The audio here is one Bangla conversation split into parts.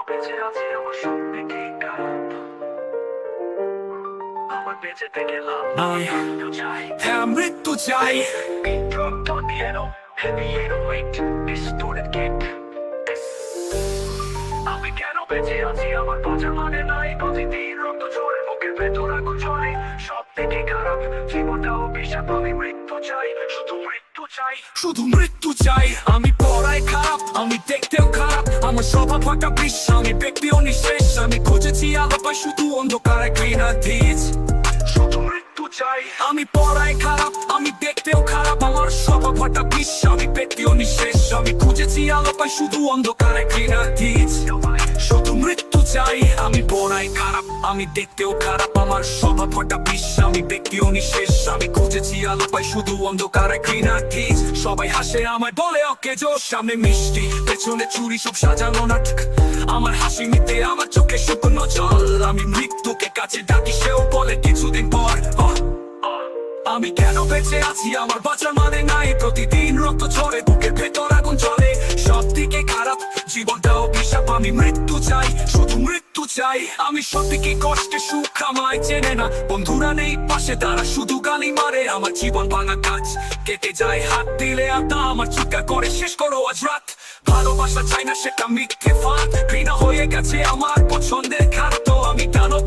বেঁচে আছি আমার স্বপ্নে কি খারাপ আমার বেঁচে থেকে লাভ নেই মৃত্যু চাই হ্যাঁ মৃত্যু চাই রক্ত দিয়ে no heavy weight distorted kick আমি কেন বেঁচে আছি আমার বাঁচার মানে নাই প্রতিদিন রক্ত ঝরে বুকের ভেতর আগুন জ্বলে সব থেকে খারাপ জীবনটা অভিশাপ আমি মৃত্যু চাই শুধু মৃত্যু চাই শুধু মৃত্যু চাই আমি পড়ায় খারাপ আমি দেখতেও খারাপ আমার স্বভাব একটা বিষ আমি ব্যক্তিও নিঃশেষ আমি খুঁজেছি আলো পাই শুধু অন্ধকারে ঘৃণা দিয়েছ শুধু মৃত্যু চাই আমি পড়ায় খারাপ আমি দেখতেও খারাপ আমার স্বভাব একটা বিষ আমি ব্যক্তিও নিঃশেষ আমি খুঁজেছি আলো পাই শুধু অন্ধকারে ঘৃণা দিয়েছ শুধু মৃত্যু চাই আমি পড়ায় খারাপ আমি দেখতেও খারাপ আমার স্বভাব একটা বিষ আমি ব্যক্তিও নিঃশেষ আমি খুঁজেছি আলো পাই শুধু অন্ধকারে ঘৃণা দিয়েছ সবাই হাসে আমায় বলে ওকে জোর সামনে মিষ্টি পেছনে চুরি সব সাজানো নাটক আমার হাসি নিতে আমার চোখে শুকনো জল আমি মৃত্যুকে কাছে ডাকি সেও বলে কিছুদিন পর আমি কেন বেঁচে আছি আমার বাঁচার মানে নাই প্রতিদিন রক্ত ঝরে বুকের ভেতর আগুন জ্বলে সব দিকে খারাপ জীবনটা অভিশাপ আমি মৃত্যু চাই শুধু মৃত্যু চাই আমি সত্যি কষ্টে সুখ আমায় চেনে না বন্ধুরা নেই পাশে তারা শুধু গালি মারে আমার জীবন ভাঙা কাজ কেটে যায় হাত দিলে আতা আমার চিৎকার করে শেষ করো আজ রাত ভালোবাসা চাই না সেটা মিথ্যে ফাঁদ ঘৃণা হয়ে গেছে আমার পছন্দের খাদ্য আমি দানব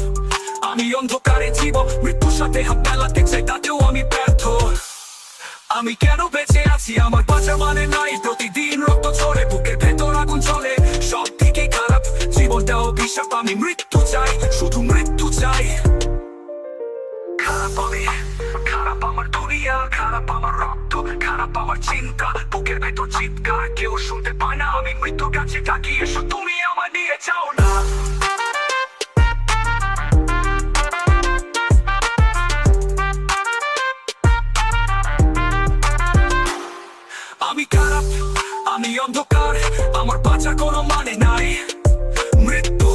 আমি অন্ধকারে জীব মৃত্যুর সাথে হাত মেলাতে চাই তাতেও আমি ব্যর্থ আমি কেন বেঁচে আছি আমার বাঁচার মানে নাই প্রতিদিন রক্ত ঝরে বুকের ভেতর আগুন জ্বলে সব থেকে খারাপ জীবনটা অভিশাপ আমি মৃত্যু চাই শুধু মৃত্যু চাই খারাপ আমি খারাপ আমার দুনিয়া খারাপ আমার রক্ত খারাপ আমার চিন্তা বুকের ভেতর চিৎকার কেউ শুনতে পায় না আমি মৃত্যুর কাছে ডাকি এসো তুমি আমার নিয়ে যাও না আমি খারাপ আমি অন্ধকার আমার বাঁচার কোনো মানে নাই মৃত্যু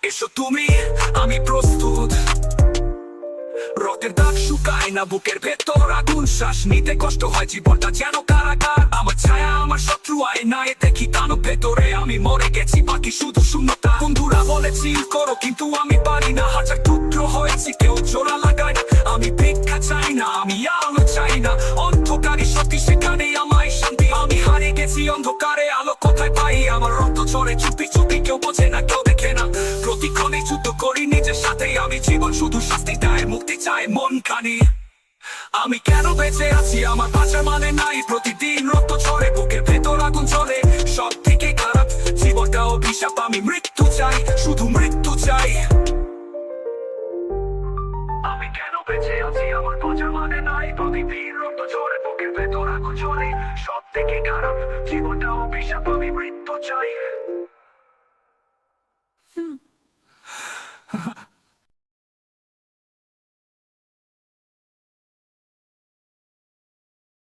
এসো তুমি আমি প্রস্তুত রক্তের দাগ শুকায় না বুকের ভেতর আগুন শ্বাস নিতে কষ্ট হয় জীবনটা যেন কারাগার আমার ছায়া আমার শত্রু আয়নায় দেখি দানব ভেতরে আমি মরে গেছি বাকি শুধু শূন্যতা বন্ধুরা বলে চিল করো কিন্তু আমি পারি না হাজার টুকরো হয়েছি কেউ জোড়া লাগায় না আমি ভিক্ষা চাই না আমি আলো চাই না অন্ধকারী সত্যি সেখানেই আমায় শান্তি আমি হারিয়ে গেছি অন্ধকারে আলো কোথায় পাই আমার রক্ত ঝরে চুপি চুপি কেউ বোঝে না কেউ দেখে না প্রতিক্ষণে যুদ্ধ করি নিজের সাথে আমি জীবন শুধু শাস্তি দেয় মুক্তি চাই মন খানি আমি কেন বেঁচে আছি আমার বাঁচার মানে নাই প্রতিদিন রক্ত ঝরে বুকের ভেতর আগুন জ্বলে সব থেকে খারাপ জীবনটা অভিশাপ আমি মৃত্যু চাই শুধু মৃত্যু চাই আমি কেন বেঁচে আছি আমার বাঁচার মানে নাই প্রতিদিন রক্ত ঝরে বুকের ভেতর আগুন জ্বলে সব থেকে খারাপ জীবনটা অভিশাপ আমি মৃত্যু চাই